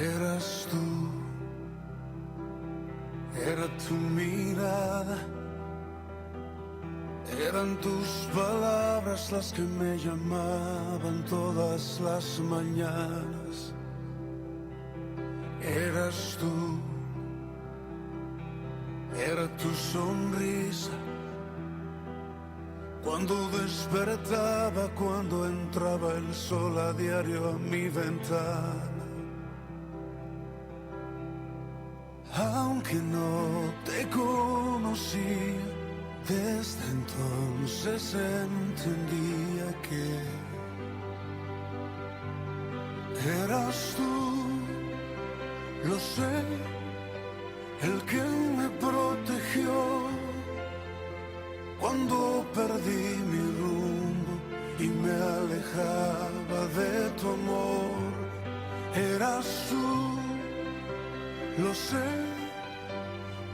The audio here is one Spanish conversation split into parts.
Eras tú, era tu mirada, eran tus palabras las que me llamaban todas las mañanas. Eras tú, era tu sonrisa, cuando despertaba, cuando entraba el sol a diario a mi ventana. Aunque no te conocía, desde entonces entendía que eras tú, lo sé, el que me protegió cuando perdí mi rumbo y me alejaba de tu amor. Eras tú, lo sé,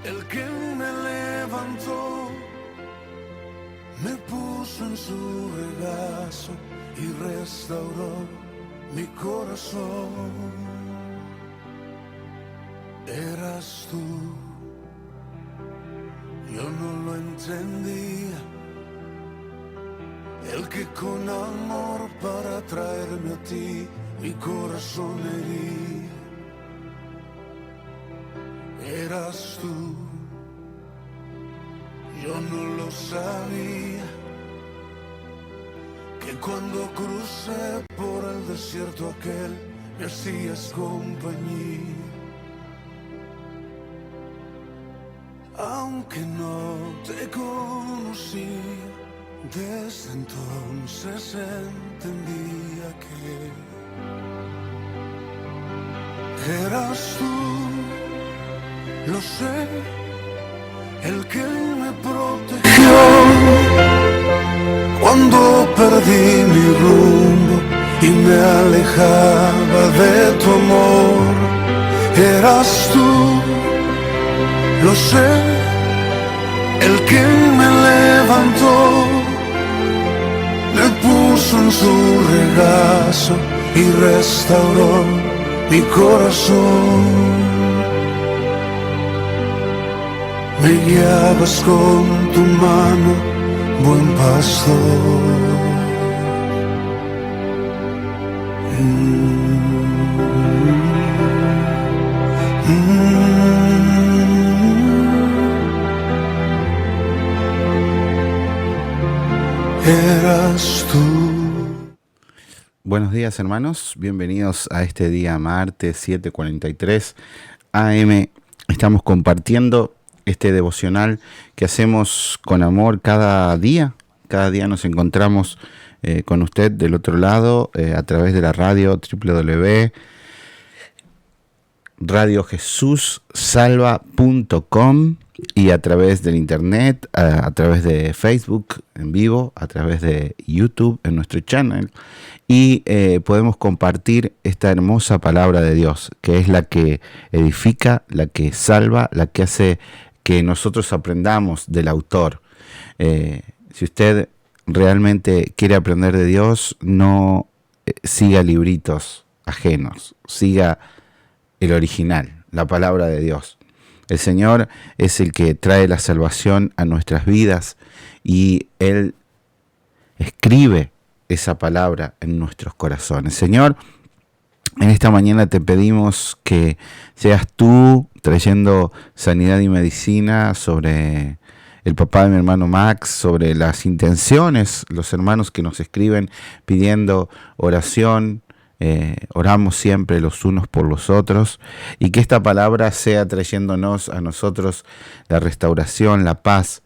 el que me levantó, me puso en su regazo y restauró mi corazón. Eras tú, yo no lo entendía, el que con amor para traerme a ti mi corazón hería. Eras tú, yo no lo sabía, que cuando crucé por el desierto aquel me hacías compañía. Aunque no te conocí, desde entonces entendía que eras tú, lo sé, el que me protegió cuando perdí mi rumbo y me alejaba de tu amor. Eras tú, lo sé, el que me levantó, me puso en su regazo y restauró mi corazón. Me guiabas con tu mano, buen pastor. Eras tú. Buenos días, hermanos, bienvenidos a este día martes 7:43 AM. Estamos compartiendo este devocional que hacemos con amor cada día. Cada día nos encontramos con usted del otro lado a través de la radio www.radiojesussalva.com y a través del internet, a través de Facebook en vivo, a través de YouTube en nuestro channel, y podemos compartir esta hermosa palabra de Dios, que es la que edifica, la que salva, la que hace que nosotros aprendamos del autor. Si usted realmente quiere aprender de Dios, no siga libritos ajenos, siga el original, la palabra de Dios. El Señor es el que trae la salvación a nuestras vidas y Él escribe esa palabra en nuestros corazones. Señor, en esta mañana te pedimos que seas tú trayendo sanidad y medicina sobre el papá de mi hermano Max, sobre las intenciones, los hermanos que nos escriben pidiendo oración. Oramos siempre los unos por los otros, y que esta palabra sea trayéndonos a nosotros la restauración, la paz,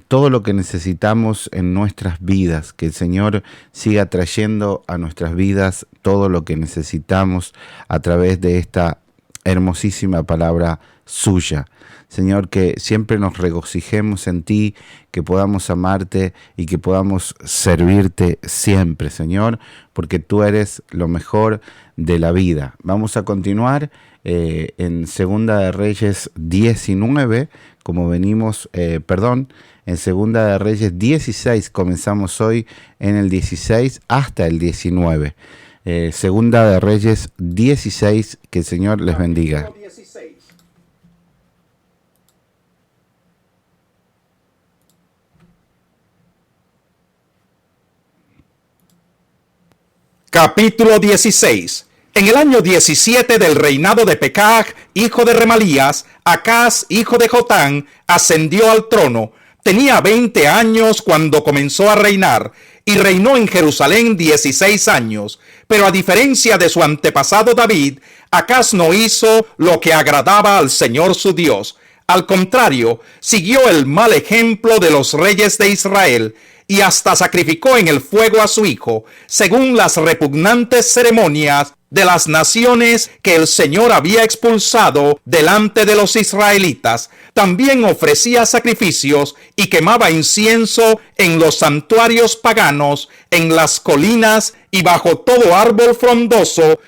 todo lo que necesitamos en nuestras vidas, que el Señor siga trayendo a nuestras vidas todo lo que necesitamos a través de esta hermosísima palabra suya. Señor, que siempre nos regocijemos en ti, que podamos amarte y que podamos servirte siempre, Señor, porque tú eres lo mejor de la vida. Vamos a continuar en Segunda de Reyes 19, como venimos, en Segunda de Reyes 16, comenzamos hoy en el 16 hasta el 19. Segunda de Reyes 16, que el Señor les bendiga. Capítulo 16. En el año 17 del reinado de Pekah, hijo de Remalías, Acaz, hijo de Jotán, ascendió al trono. Tenía 20 años cuando comenzó a reinar, y reinó en Jerusalén 16 años. Pero a diferencia de su antepasado David, Acaz no hizo lo que agradaba al Señor su Dios. Al contrario, siguió el mal ejemplo de los reyes de Israel, y hasta sacrificó en el fuego a su hijo, según las repugnantes ceremonias de las naciones que el Señor había expulsado delante de los israelitas. También ofrecía sacrificios y quemaba incienso en los santuarios paganos, en las colinas y bajo todo árbol frondoso.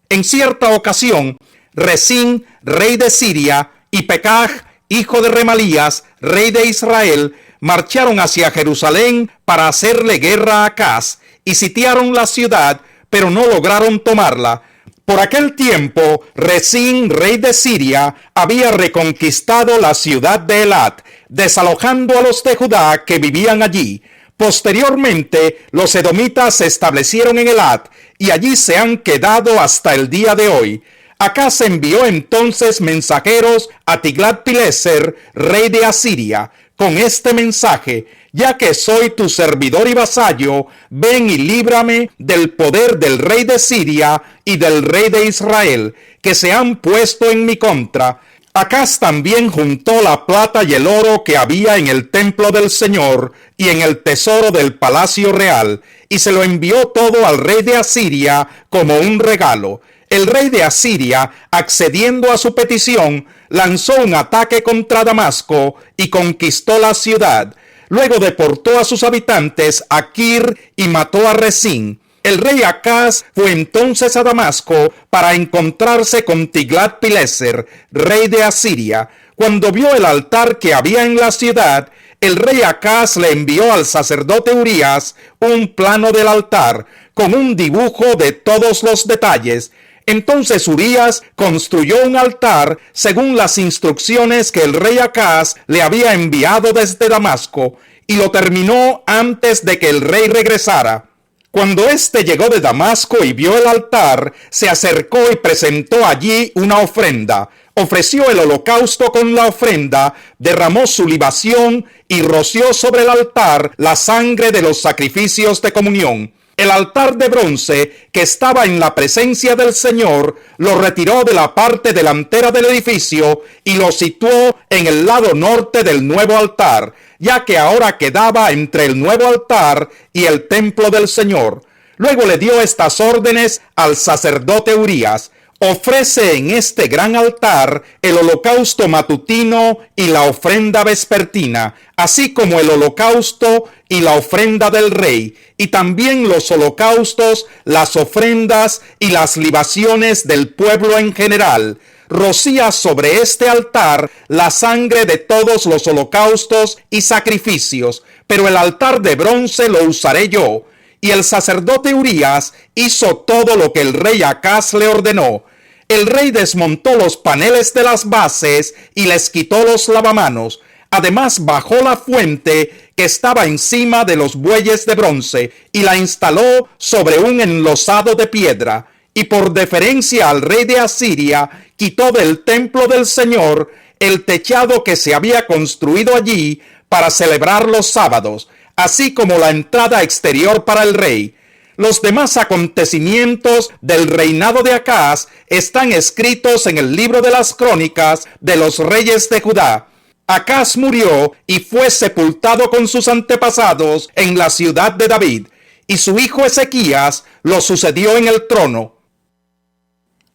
En cierta ocasión, Resín, rey de Siria, y Pekah, hijo de Remalías, rey de Israel, marcharon hacia Jerusalén para hacerle guerra a Acaz, y sitiaron la ciudad, pero no lograron tomarla. Por aquel tiempo, Resín, rey de Siria, había reconquistado la ciudad de Elat, desalojando a los de Judá que vivían allí. Posteriormente, los edomitas se establecieron en Elat, y allí se han quedado hasta el día de hoy. Acaz envió entonces mensajeros a Tiglat-Pileser, rey de Asiria, con este mensaje: ya que soy tu servidor y vasallo, ven y líbrame del poder del rey de Siria y del rey de Israel, que se han puesto en mi contra. Acaz también juntó la plata y el oro que había en el templo del Señor y en el tesoro del palacio real, y se lo envió todo al rey de Asiria como un regalo. El rey de Asiria, accediendo a su petición, lanzó un ataque contra Damasco y conquistó la ciudad. Luego deportó a sus habitantes a Kir y mató a Resín. El rey Acaz fue entonces a Damasco para encontrarse con Tiglat-Pileser, rey de Asiria. Cuando vio el altar que había en la ciudad, el rey Acaz le envió al sacerdote Urías un plano del altar con un dibujo de todos los detalles. Entonces Urías construyó un altar según las instrucciones que el rey Acaz le había enviado desde Damasco, y lo terminó antes de que el rey regresara. Cuando éste llegó de Damasco y vio el altar, se acercó y presentó allí una ofrenda. Ofreció el holocausto con la ofrenda, derramó su libación y roció sobre el altar la sangre de los sacrificios de comunión. El altar de bronce que estaba en la presencia del Señor lo retiró de la parte delantera del edificio y lo situó en el lado norte del nuevo altar, ya que ahora quedaba entre el nuevo altar y el templo del Señor. Luego le dio estas órdenes al sacerdote Urías: ofrece en este gran altar el holocausto matutino y la ofrenda vespertina, así como el holocausto y la ofrenda del rey, y también los holocaustos, las ofrendas y las libaciones del pueblo en general. Rocía sobre este altar la sangre de todos los holocaustos y sacrificios, pero el altar de bronce lo usaré yo. Y el sacerdote Urías hizo todo lo que el rey Acaz le ordenó. El rey desmontó los paneles de las bases y les quitó los lavamanos. Además bajó la fuente que estaba encima de los bueyes de bronce y la instaló sobre un enlosado de piedra. Y por deferencia al rey de Asiria, quitó del templo del Señor el techado que se había construido allí para celebrar los sábados, así como la entrada exterior para el rey. Los demás acontecimientos del reinado de Acaz están escritos en el libro de las crónicas de los reyes de Judá. Acaz murió y fue sepultado con sus antepasados en la ciudad de David, y su hijo Ezequías lo sucedió en el trono.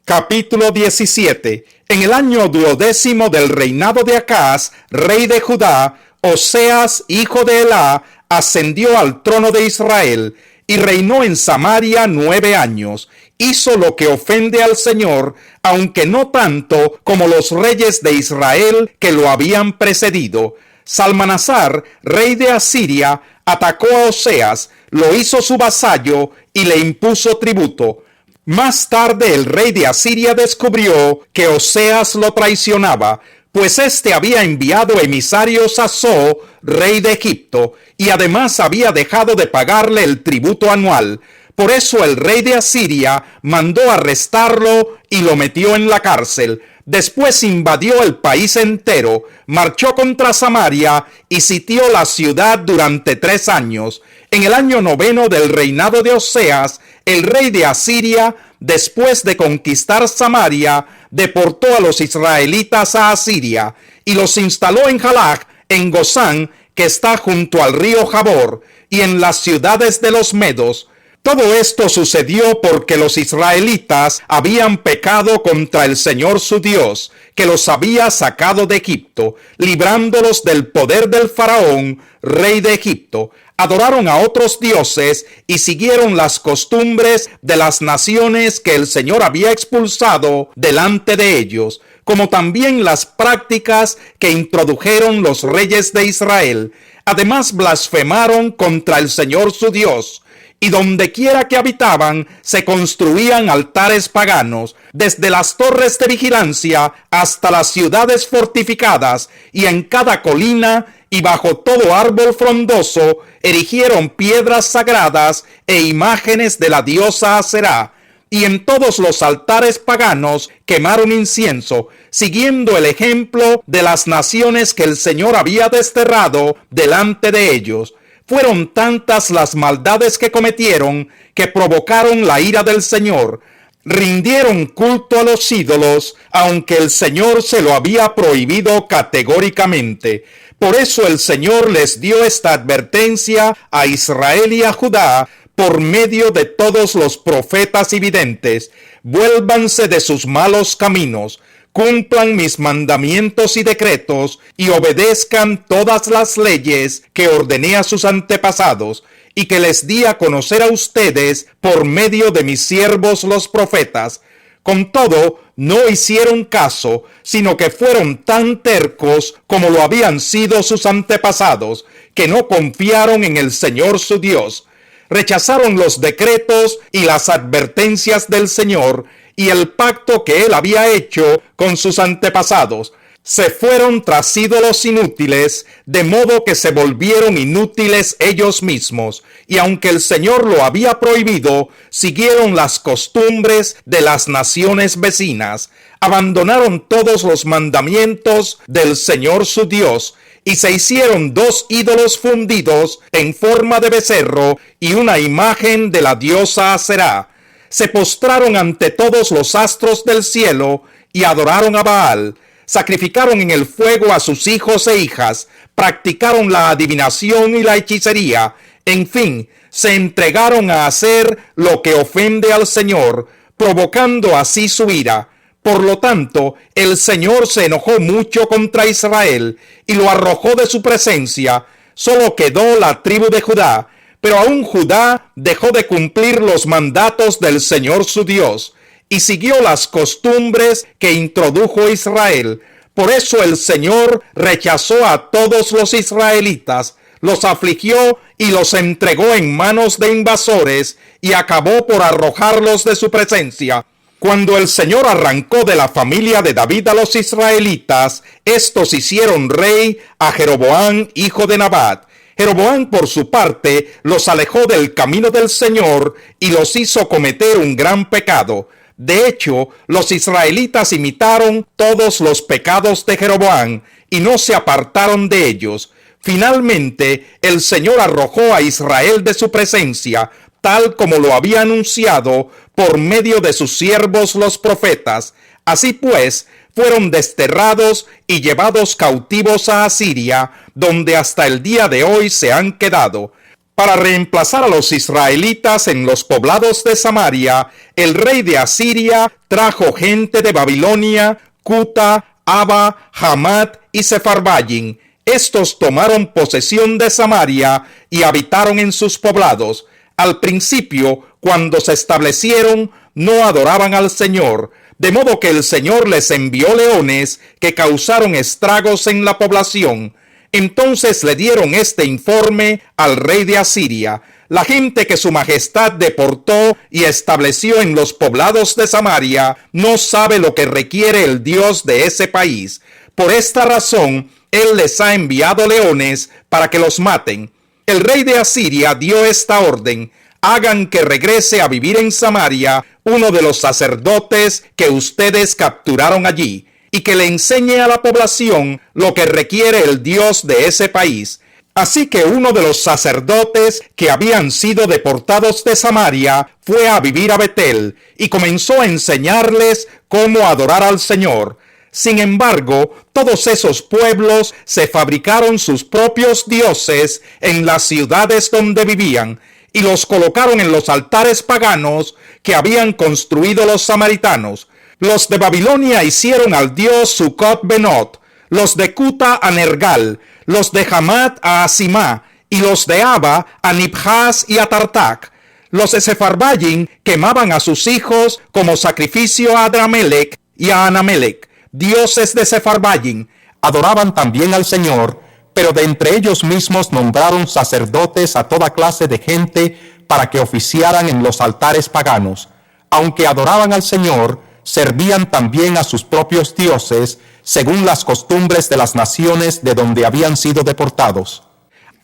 Capítulo 17. En el año 12 del reinado de Acaz, rey de Judá, Oseas, hijo de Elá, ascendió al trono de Israel y reinó en Samaria 9 años. Hizo lo que ofende al Señor, aunque no tanto como los reyes de Israel que lo habían precedido. Salmanasar, rey de Asiria, atacó a Oseas, lo hizo su vasallo y le impuso tributo. Más tarde el rey de Asiria descubrió que Oseas lo traicionaba, pues éste había enviado emisarios a So, rey de Egipto, y además había dejado de pagarle el tributo anual. Por eso el rey de Asiria mandó arrestarlo y lo metió en la cárcel. Después invadió el país entero, marchó contra Samaria y sitió la ciudad durante 3 años. En el año 9 del reinado de Oseas, el rey de Asiria, después de conquistar Samaria, deportó a los israelitas a Asiria y los instaló en Jalach, en Gozán, que está junto al río Jabor, y en las ciudades de los medos. Todo esto sucedió porque los israelitas habían pecado contra el Señor su Dios, que los había sacado de Egipto, librándolos del poder del faraón, rey de Egipto. Adoraron a otros dioses y siguieron las costumbres de las naciones que el Señor había expulsado delante de ellos, como también las prácticas que introdujeron los reyes de Israel. Además blasfemaron contra el Señor su Dios, y dondequiera que habitaban se construían altares paganos, desde las torres de vigilancia hasta las ciudades fortificadas, y en cada colina y bajo todo árbol frondoso erigieron piedras sagradas e imágenes de la diosa Aserá, y en todos los altares paganos quemaron incienso, siguiendo el ejemplo de las naciones que el Señor había desterrado delante de ellos. Fueron tantas las maldades que cometieron que provocaron la ira del Señor. Rindieron culto a los ídolos, aunque el Señor se lo había prohibido categóricamente. Por eso el Señor les dio esta advertencia a Israel y a Judá por medio de todos los profetas y videntes: vuélvanse de sus malos caminos, cumplan mis mandamientos y decretos, y obedezcan todas las leyes que ordené a sus antepasados, y que les di a conocer a ustedes por medio de mis siervos los profetas. Con todo, no hicieron caso, sino que fueron tan tercos como lo habían sido sus antepasados, que no confiaron en el Señor su Dios. Rechazaron los decretos y las advertencias del Señor y el pacto que él había hecho con sus antepasados. Se fueron tras ídolos inútiles, de modo que se volvieron inútiles ellos mismos, y aunque el Señor lo había prohibido, siguieron las costumbres de las naciones vecinas, abandonaron todos los mandamientos del Señor su Dios, y se hicieron 2 ídolos fundidos en forma de becerro y una imagen de la diosa Aserá. Se postraron ante todos los astros del cielo y adoraron a Baal. Sacrificaron en el fuego a sus hijos e hijas, practicaron la adivinación y la hechicería, en fin, se entregaron a hacer lo que ofende al Señor, provocando así su ira. Por lo tanto, el Señor se enojó mucho contra Israel y lo arrojó de su presencia. Solo quedó la tribu de Judá, pero aún Judá dejó de cumplir los mandatos del Señor su Dios y siguió las costumbres que introdujo Israel. Por eso el Señor rechazó a todos los israelitas, los afligió y los entregó en manos de invasores y acabó por arrojarlos de su presencia. Cuando el Señor arrancó de la familia de David a los israelitas, estos hicieron rey a Jeroboam, hijo de Nabat. Jeroboam, por su parte, los alejó del camino del Señor y los hizo cometer un gran pecado. De hecho, los israelitas imitaron todos los pecados de Jeroboam y no se apartaron de ellos. Finalmente, el Señor arrojó a Israel de su presencia, tal como lo había anunciado por medio de sus siervos los profetas. Así pues, fueron desterrados y llevados cautivos a Asiria, donde hasta el día de hoy se han quedado. Para reemplazar a los israelitas en los poblados de Samaria, el rey de Asiria trajo gente de Babilonia, Cuta, Aba, Hamat y Sefarvayim. Estos tomaron posesión de Samaria y habitaron en sus poblados. Al principio, cuando se establecieron, no adoraban al Señor, de modo que el Señor les envió leones que causaron estragos en la población. Entonces le dieron este informe al rey de Asiria: La gente que su majestad deportó y estableció en los poblados de Samaria no sabe lo que requiere el Dios de ese país. Por esta razón, Él les ha enviado leones para que los maten. El rey de Asiria dio esta orden: hagan que regrese a vivir en Samaria uno de los sacerdotes que ustedes capturaron allí, y que le enseñe a la población lo que requiere el Dios de ese país. Así que uno de los sacerdotes que habían sido deportados de Samaria fue a vivir a Betel y comenzó a enseñarles cómo adorar al Señor. Sin embargo, todos esos pueblos se fabricaron sus propios dioses en las ciudades donde vivían y los colocaron en los altares paganos que habían construido los samaritanos. Los de Babilonia hicieron al dios Sucot-Benot, los de Cuta a Nergal, los de Hamat a Asimá, y los de Aba a Nibhaz y a Tartac. Los de Sepharvaim quemaban a sus hijos como sacrificio a Adramelech y a Anamelech, dioses de Sepharvaim. Adoraban también al Señor, pero de entre ellos mismos nombraron sacerdotes a toda clase de gente para que oficiaran en los altares paganos. Aunque adoraban al Señor, servían también a sus propios dioses, según las costumbres de las naciones de donde habían sido deportados.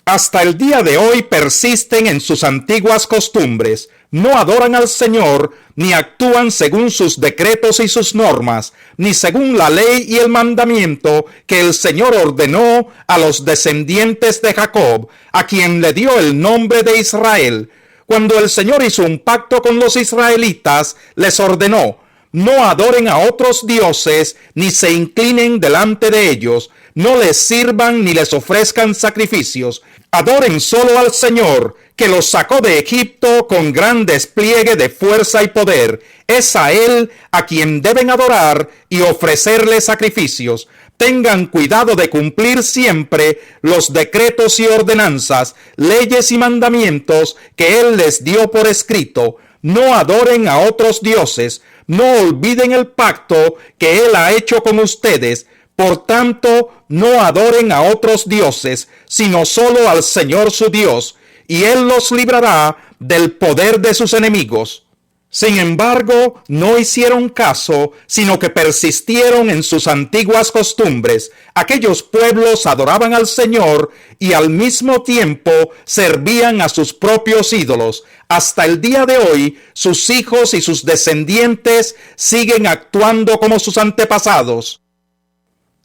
Hasta el día de hoy persisten en sus antiguas costumbres. No adoran al Señor, ni actúan según sus decretos y sus normas, ni según la ley y el mandamiento que el Señor ordenó a los descendientes de Jacob, a quien le dio el nombre de Israel. Cuando el Señor hizo un pacto con los israelitas, les ordenó: no adoren a otros dioses, ni se inclinen delante de ellos, no les sirvan ni les ofrezcan sacrificios. Adoren solo al Señor, que los sacó de Egipto con gran despliegue de fuerza y poder. Es a Él a quien deben adorar y ofrecerle sacrificios. Tengan cuidado de cumplir siempre los decretos y ordenanzas, leyes y mandamientos que Él les dio por escrito. No adoren a otros dioses. No olviden el pacto que Él ha hecho con ustedes. Por tanto, no adoren a otros dioses, sino solo al Señor su Dios, y Él los librará del poder de sus enemigos. Sin embargo, no hicieron caso, sino que persistieron en sus antiguas costumbres. Aquellos pueblos adoraban al Señor y al mismo tiempo servían a sus propios ídolos. Hasta el día de hoy, sus hijos y sus descendientes siguen actuando como sus antepasados.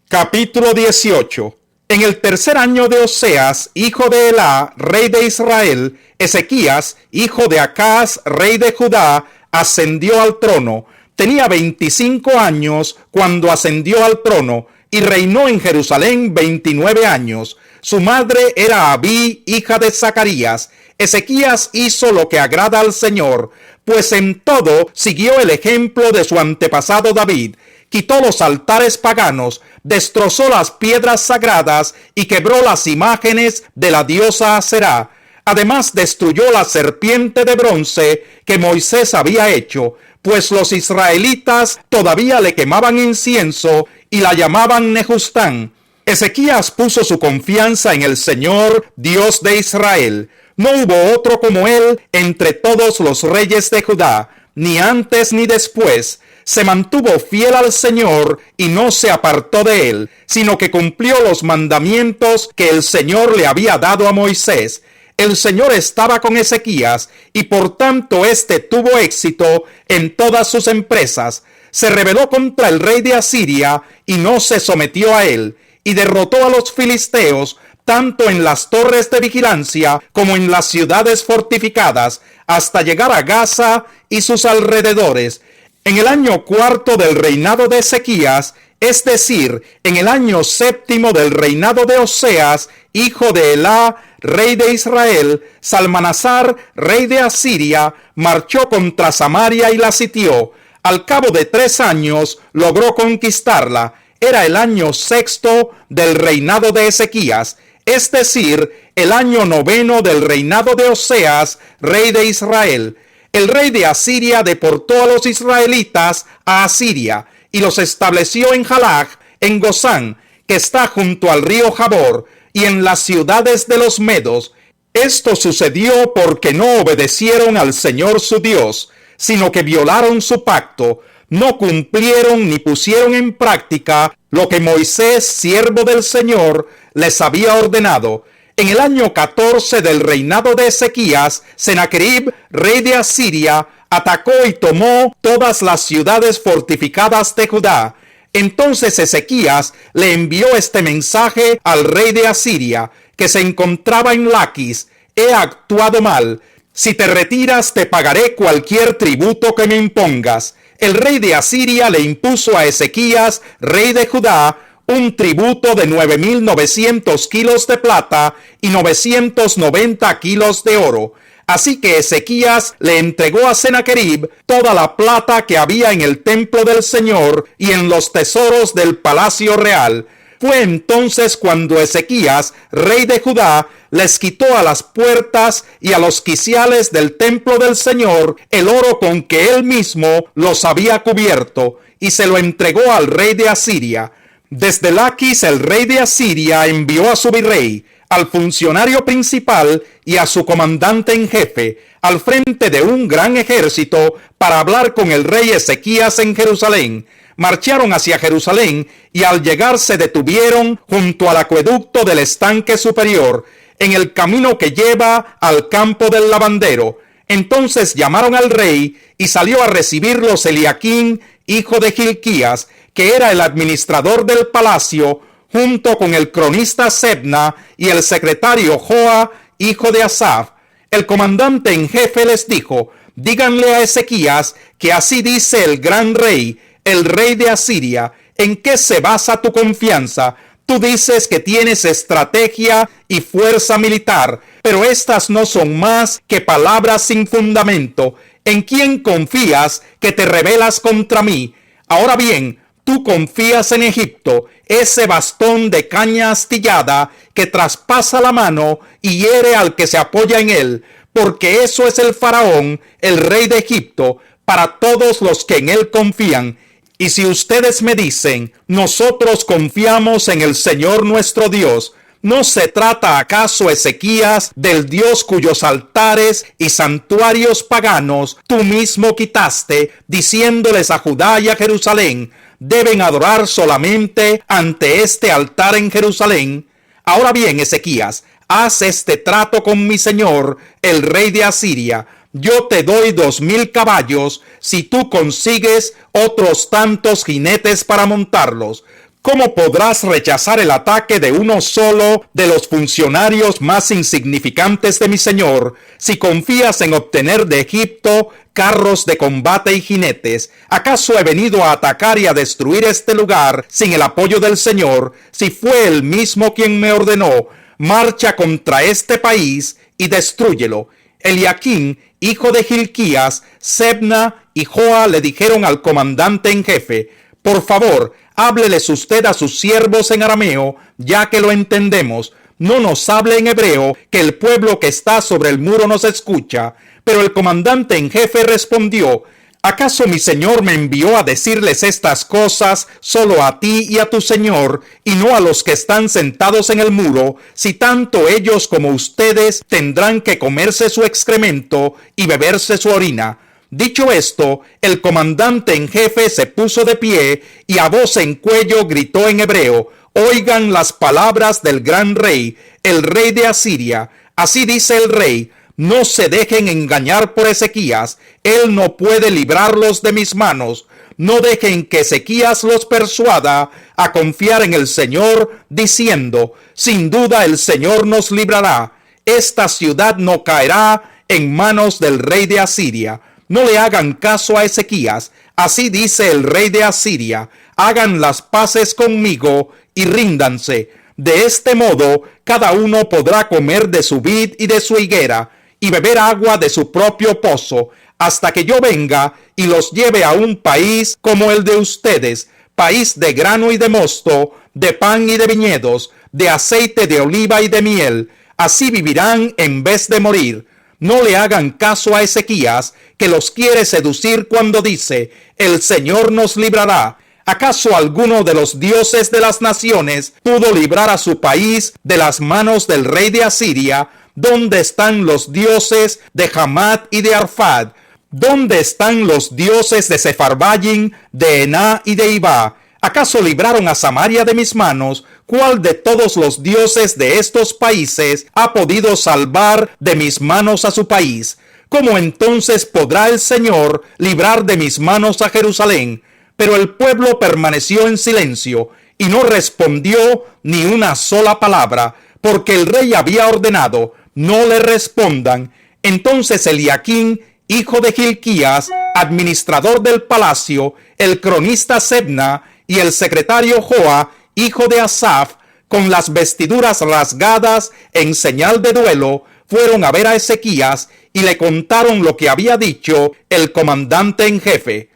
Capítulo 18. En el tercer año de Oseas, hijo de Elá, rey de Israel, Ezequías, hijo de Acaz, rey de Judá, ascendió al trono. Tenía 25 años cuando ascendió al trono y reinó en Jerusalén 29 años. Su madre era Abí, hija de Zacarías. Ezequías hizo lo que agrada al Señor, pues en todo siguió el ejemplo de su antepasado David. Quitó los altares paganos, destrozó las piedras sagradas y quebró las imágenes de la diosa Aserá. Además destruyó la serpiente de bronce que Moisés había hecho, pues los israelitas todavía le quemaban incienso y la llamaban Nehustán. Ezequías puso su confianza en el Señor, Dios de Israel. No hubo otro como él entre todos los reyes de Judá, ni antes ni después. Se mantuvo fiel al Señor y no se apartó de él, sino que cumplió los mandamientos que el Señor le había dado a Moisés. El Señor estaba con Ezequías y por tanto éste tuvo éxito en todas sus empresas. Se rebeló contra el rey de Asiria y no se sometió a él, y derrotó a los filisteos tanto en las torres de vigilancia como en las ciudades fortificadas, hasta llegar a Gaza y sus alrededores. En el año cuarto del reinado de Ezequías, es decir, en el año séptimo del reinado de Oseas, hijo de Elá, rey de Israel, Salmanasar, rey de Asiria, marchó contra Samaria y la sitió. Al cabo de 3 años logró conquistarla. Era el año sexto del reinado de Ezequías, es decir, el año noveno del reinado de Oseas, rey de Israel. El rey de Asiria deportó a los israelitas a Asiria y los estableció en Jalach, en Gozán, que está junto al río Jabor, y en las ciudades de los medos. Esto sucedió porque no obedecieron al Señor su Dios, sino que violaron su pacto, no cumplieron ni pusieron en práctica lo que Moisés, siervo del Señor, les había ordenado. En el año 14 del reinado de Ezequías, Sennacherib, rey de Asiria, atacó y tomó todas las ciudades fortificadas de Judá. Entonces Ezequías le envió este mensaje al rey de Asiria, que se encontraba en Laquis: he actuado mal. Si te retiras, te pagaré cualquier tributo que me impongas. El rey de Asiria le impuso a Ezequías, rey de Judá, un tributo de 9,900 kilos de plata y 990 kilos de oro. Así que Ezequías le entregó a Sennacherib toda la plata que había en el templo del Señor y en los tesoros del palacio real. Fue entonces cuando Ezequías, rey de Judá, les quitó a las puertas y a los quiciales del templo del Señor el oro con que él mismo los había cubierto, y se lo entregó al rey de Asiria. Desde Laquis el rey de Asiria envió a su virrey, al funcionario principal y a su comandante en jefe, al frente de un gran ejército, para hablar con el rey Ezequías en Jerusalén. Marcharon hacia Jerusalén y al llegar se detuvieron junto al acueducto del estanque superior, en el camino que lleva al campo del lavandero. Entonces llamaron al rey y salió a recibirlos Eliaquín, hijo de Hilquías, que era el administrador del palacio, junto con el cronista Sebna y el secretario Joa, hijo de Asaf. El comandante en jefe les dijo: díganle a Ezequías que así dice el gran rey, el rey de Asiria: ¿en qué se basa tu confianza? Tú dices que tienes estrategia y fuerza militar, pero estas no son más que palabras sin fundamento. ¿En quién confías que te rebelas contra mí? Ahora bien, tú confías en Egipto, ese bastón de caña astillada que traspasa la mano y hiere al que se apoya en él, porque eso es el faraón, el rey de Egipto, para todos los que en él confían. Y si ustedes me dicen: nosotros confiamos en el Señor nuestro Dios, ¿no se trata acaso, Ezequías, del Dios cuyos altares y santuarios paganos tú mismo quitaste, diciéndoles a Judá y a Jerusalén: deben adorar solamente ante este altar en Jerusalén? Ahora bien, Ezequías, haz este trato con mi señor, el rey de Asiria. Yo te doy 2,000 caballos si tú consigues otros tantos jinetes para montarlos. ¿Cómo podrás rechazar el ataque de uno solo de los funcionarios más insignificantes de mi señor, si confías en obtener de Egipto carros de combate y jinetes? ¿Acaso he venido a atacar y a destruir este lugar sin el apoyo del Señor, si fue él mismo quien me ordenó: marcha contra este país y destrúyelo? Eliaquín, hijo de Hilquías, Sebna y Joa le dijeron al comandante en jefe: por favor, hábleles usted a sus siervos en arameo, ya que lo entendemos. No nos hable en hebreo, que el pueblo que está sobre el muro nos escucha. Pero el comandante en jefe respondió: ¿acaso mi señor me envió a decirles estas cosas solo a ti y a tu señor, y no a los que están sentados en el muro, si tanto ellos como ustedes tendrán que comerse su excremento y beberse su orina? Dicho esto, el comandante en jefe se puso de pie y a voz en cuello gritó en hebreo: oigan las palabras del gran rey, el rey de Asiria. Así dice el rey: no se dejen engañar por Ezequías, él no puede librarlos de mis manos. No dejen que Ezequías los persuada a confiar en el Señor, diciendo: sin duda el Señor nos librará. Esta ciudad no caerá en manos del rey de Asiria. No le hagan caso a Ezequías. Así dice el rey de Asiria: hagan las paces conmigo y ríndanse. De este modo, cada uno podrá comer de su vid y de su higuera, y beber agua de su propio pozo, hasta que yo venga y los lleve a un país como el de ustedes, país de grano y de mosto, de pan y de viñedos, de aceite de oliva y de miel. Así vivirán en vez de morir. No le hagan caso a Ezequías, que los quiere seducir cuando dice: el Señor nos librará. ¿Acaso alguno de los dioses de las naciones pudo librar a su país de las manos del rey de Asiria? ¿Dónde están los dioses de Hamat y de Arfad? ¿Dónde están los dioses de Sepharvaim, de Ená y de Ibá? ¿Acaso libraron a Samaria de mis manos? ¿Cuál de todos los dioses de estos países ha podido salvar de mis manos a su país? ¿Cómo entonces podrá el Señor librar de mis manos a Jerusalén? Pero el pueblo permaneció en silencio y no respondió ni una sola palabra, porque el rey había ordenado: no le respondan. Entonces Eliaquín, hijo de Hilquías, administrador del palacio, el cronista Sebna y el secretario Joa, hijo de Asaf, con las vestiduras rasgadas en señal de duelo, fueron a ver a Ezequías y le contaron lo que había dicho el comandante en jefe.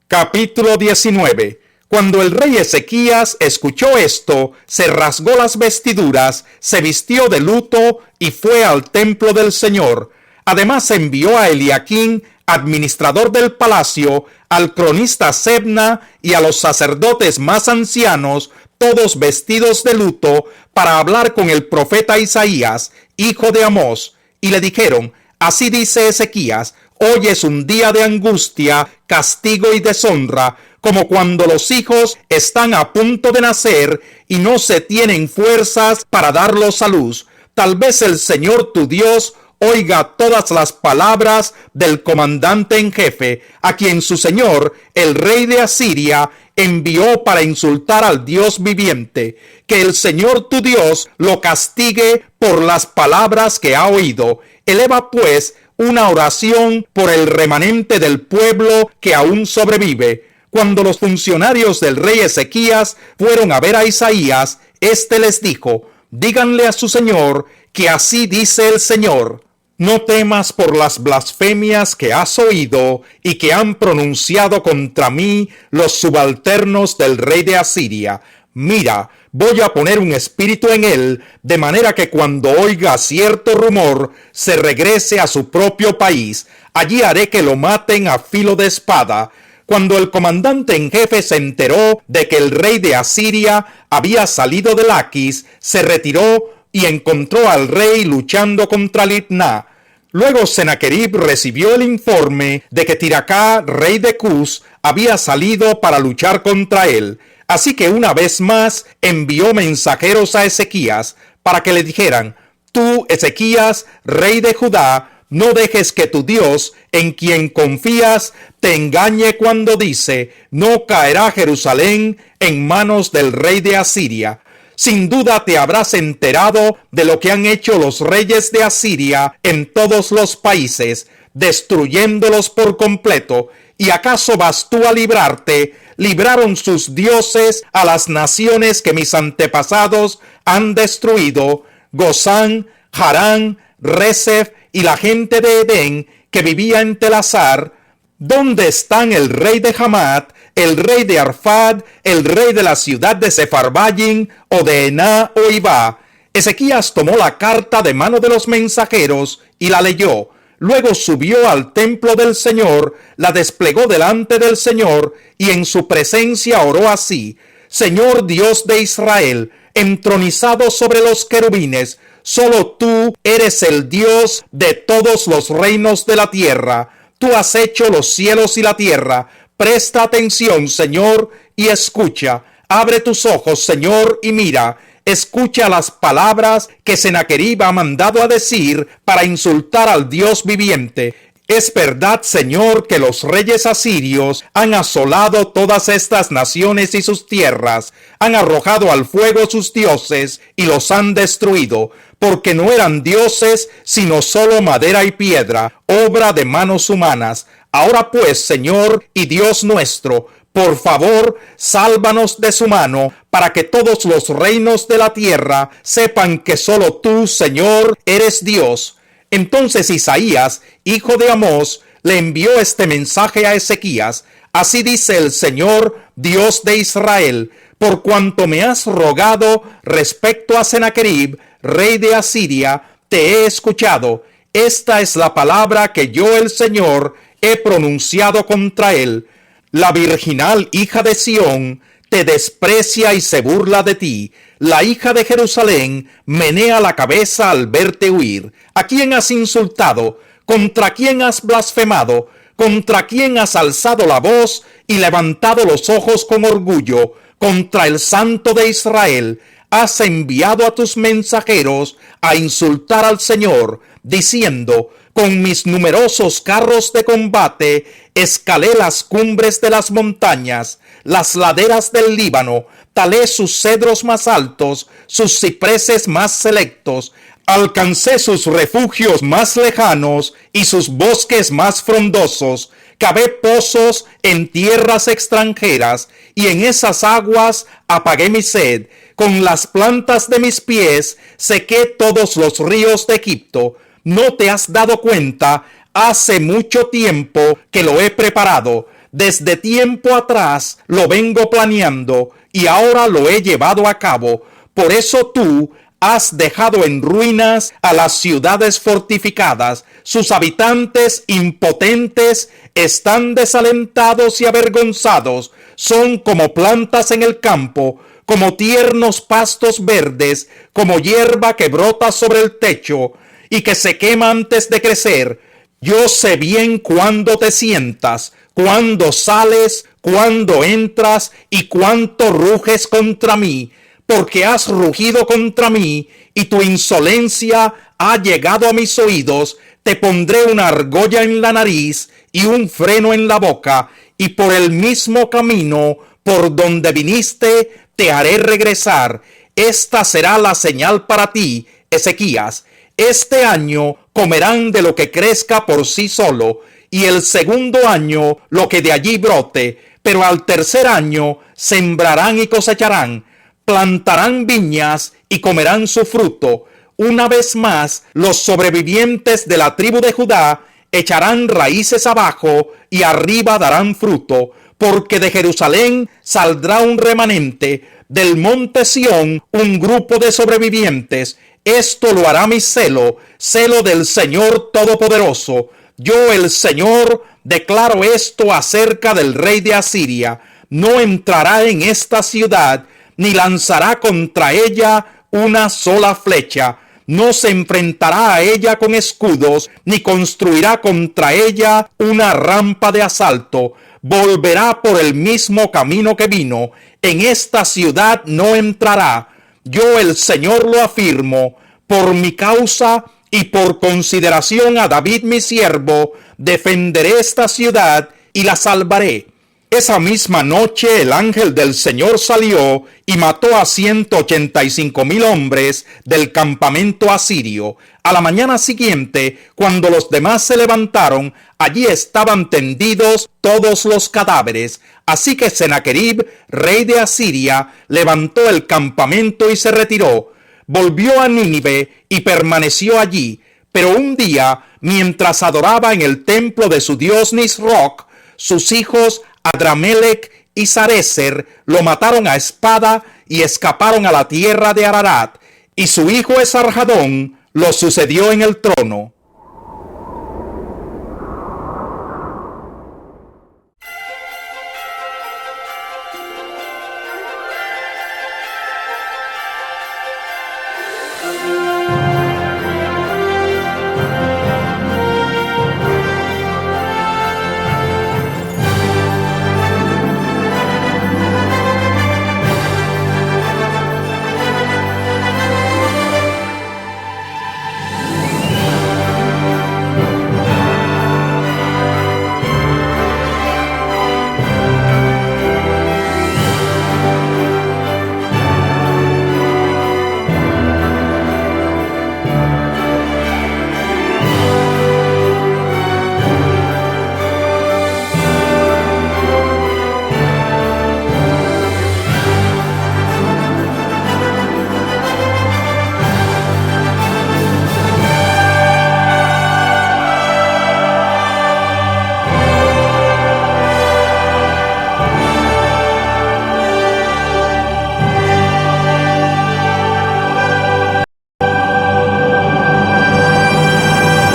Capítulo 19. Cuando el rey Ezequías escuchó esto, se rasgó las vestiduras, se vistió de luto y fue al templo del Señor. Además envió a Eliaquín, administrador del palacio, al cronista Sebna y a los sacerdotes más ancianos, todos vestidos de luto, para hablar con el profeta Isaías, hijo de Amós, y le dijeron: así dice Ezequías, hoy es un día de angustia, castigo y deshonra, como cuando los hijos están a punto de nacer y no se tienen fuerzas para darlos a luz. Tal vez el Señor tu Dios oiga todas las palabras del comandante en jefe, a quien su señor, el rey de Asiria, envió para insultar al Dios viviente. Que el Señor tu Dios lo castigue por las palabras que ha oído. Eleva pues una oración por el remanente del pueblo que aún sobrevive. Cuando los funcionarios del rey Ezequías fueron a ver a Isaías, éste les dijo: díganle a su señor que así dice el Señor: no temas por las blasfemias que has oído y que han pronunciado contra mí los subalternos del rey de Asiria. Mira, voy a poner un espíritu en él, de manera que cuando oiga cierto rumor, se regrese a su propio país. Allí haré que lo maten a filo de espada. Cuando el comandante en jefe se enteró de que el rey de Asiria había salido de Laquis, se retiró y encontró al rey luchando contra Libná. Luego Sennacherib recibió el informe de que Tiracá, rey de Cus, había salido para luchar contra él. Así que una vez más envió mensajeros a Ezequías para que le dijeran: tú, Ezequías, rey de Judá, no dejes que tu Dios, en quien confías, te engañe cuando dice: no caerá Jerusalén en manos del rey de Asiria. Sin duda te habrás enterado de lo que han hecho los reyes de Asiria en todos los países, destruyéndolos por completo. ¿Y acaso vas tú a librarte? Libraron sus dioses a las naciones que mis antepasados han destruido: Gozán, Harán, Resef y la gente de Edén que vivía en Telasar. ¿Dónde están el rey de Hamat, el rey de Arfad, el rey de la ciudad de Sepharvaim, o de Ená o Ibá? Ezequías tomó la carta de mano de los mensajeros y la leyó. Luego subió al templo del Señor, la desplegó delante del Señor y en su presencia oró así: Señor Dios de Israel, entronizado sobre los querubines, solo tú eres el Dios de todos los reinos de la tierra. Tú has hecho los cielos y la tierra. Presta atención, Señor, y escucha. Abre tus ojos, Señor, y mira. Escucha las palabras que Sennacherib ha mandado a decir para insultar al Dios viviente. Es verdad, Señor, que los reyes asirios han asolado todas estas naciones y sus tierras, han arrojado al fuego sus dioses y los han destruido, porque no eran dioses, sino solo madera y piedra, obra de manos humanas. Ahora pues, Señor y Dios nuestro, por favor, sálvanos de su mano, para que todos los reinos de la tierra sepan que solo tú, Señor, eres Dios. Entonces Isaías, hijo de Amós, le envió este mensaje a Ezequías: así dice el Señor, Dios de Israel: por cuanto me has rogado respecto a Sennacherib, rey de Asiria, te he escuchado. Esta es la palabra que yo, el Señor, he pronunciado contra él. La virginal hija de Sión te desprecia y se burla de ti. La hija de Jerusalén menea la cabeza al verte huir. ¿A quién has insultado? ¿Contra quién has blasfemado? ¿Contra quién has alzado la voz y levantado los ojos con orgullo? Contra el Santo de Israel. Has enviado a tus mensajeros a insultar al Señor, diciendo: con mis numerosos carros de combate escalé las cumbres de las montañas, las laderas del Líbano, talé sus cedros más altos, sus cipreses más selectos, alcancé sus refugios más lejanos y sus bosques más frondosos. Cavé pozos en tierras extranjeras, y en esas aguas apagué mi sed. Con las plantas de mis pies sequé todos los ríos de Egipto. ¿No te has dado cuenta? Hace mucho tiempo que lo he preparado. Desde tiempo atrás lo vengo planeando y ahora lo he llevado a cabo. Por eso tú has dejado en ruinas a las ciudades fortificadas. Sus habitantes impotentes están desalentados y avergonzados. Son como plantas en el campo, como tiernos pastos verdes, como hierba que brota sobre el techo y que se quema antes de crecer. Yo sé bien cuándo te sientas, cuándo sales, cuándo entras y cuánto ruges contra mí, porque has rugido contra mí y tu insolencia ha llegado a mis oídos. Te pondré una argolla en la nariz y un freno en la boca, y por el mismo camino por donde viniste te haré regresar. Esta será la señal para ti, Ezequías. Este año comerán de lo que crezca por sí solo, y el segundo año lo que de allí brote, pero al tercer año sembrarán y cosecharán, plantarán viñas y comerán su fruto. Una vez más, los sobrevivientes de la tribu de Judá echarán raíces abajo y arriba darán fruto, porque de Jerusalén saldrá un remanente, del monte Sión un grupo de sobrevivientes. Esto lo hará mi celo, celo del Señor Todopoderoso. Yo, el Señor, declaro esto acerca del rey de Asiria. No entrará en esta ciudad, ni lanzará contra ella una sola flecha. No se enfrentará a ella con escudos, ni construirá contra ella una rampa de asalto. Volverá por el mismo camino que vino. En esta ciudad no entrará. Yo, el Señor, lo afirmo. Por mi causa y por consideración a David mi siervo, defenderé esta ciudad y la salvaré. Esa misma noche el ángel del Señor salió y mató a 185,000 hombres del campamento asirio. A la mañana siguiente, cuando los demás se levantaron, allí estaban tendidos todos los cadáveres. Así que Sennacherib, rey de Asiria, levantó el campamento y se retiró. Volvió a Nínive y permaneció allí. Pero un día, mientras adoraba en el templo de su dios Nisroch, sus hijos Adramelech y Sarecer lo mataron a espada y escaparon a la tierra de Ararat, y su hijo Esarhadón lo sucedió en el trono.